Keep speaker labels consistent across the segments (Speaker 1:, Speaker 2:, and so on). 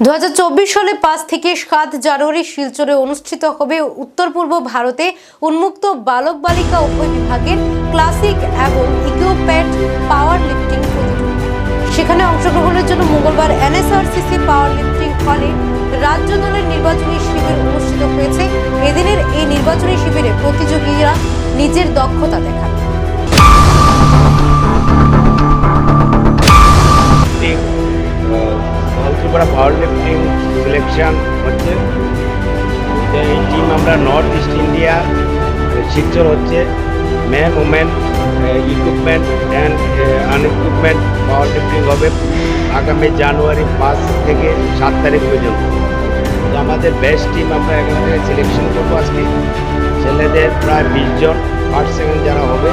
Speaker 1: 2024 সালে 5 থেকে 7 জানুয়ারি শিলচরে অনুষ্ঠিত হবে উত্তর পূর্ব ভারতে উন্মুক্ত বালক বালিকা উভয় বিভাগের ক্লাসিক এবং ইকুইপমেন্ট পাওয়ার লিফটিং প্রতিযোগিতা। সেখানে অংশগ্রহণের জন্য মঙ্গলবার এনএসআরসিসি পাওয়ার লিফটিং হলে রাজ্য দলের নির্বাচনী শিবির অনুষ্ঠিত হয়েছে। এদিনের এই নির্বাচনী শিবিরে প্রতিযোগীরা নিজের দক্ষতা দেখান।
Speaker 2: পাওয়ার লিফটিং সিলেকশন হচ্ছে এই টিম আমরা নর্থ ইস্ট ইন্ডিয়া শিলচর হচ্ছে man women equipment and unequipment power lifting হবে আগামী জানুয়ারি 5 থেকে 7 তারিখ পর্যন্ত। আমাদের বেস্ট টিম আমরা এখান থেকে সিলেকশন করবো। আজকে ছেলেদের প্রায় 20 জন, ফার্স্ট সেকেন্ড যারা হবে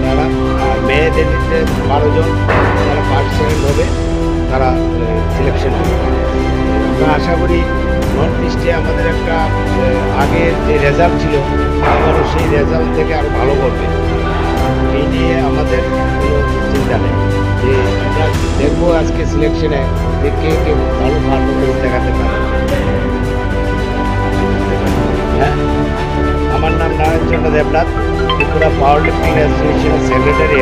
Speaker 2: তারা, মেয়েদের 12 জন যারা ফার্স্ট সেকেন্ড হবে তারা সিলেকশন হবে। আমরা আশা করি নর্থ ইস্টে আমাদের একটা আগে যে রেজাল্ট ছিল এবারও সেই রেজাল্ট থেকে আরও ভালো করবে, এই নিয়ে আমাদের কোনো চিন্তা নেই। যে আমরা দেখবো আজকে সিলেকশনে যে কে কে ভালো পারফরমেন্স দেখাতে পারে। হ্যাঁ, আমার নাম নারায়ণ চন্দ্র দেবনাথ, ত্রিপুরা পাওয়ার লিফটিং অ্যাসোসিয়েশনের সেক্রেটারি।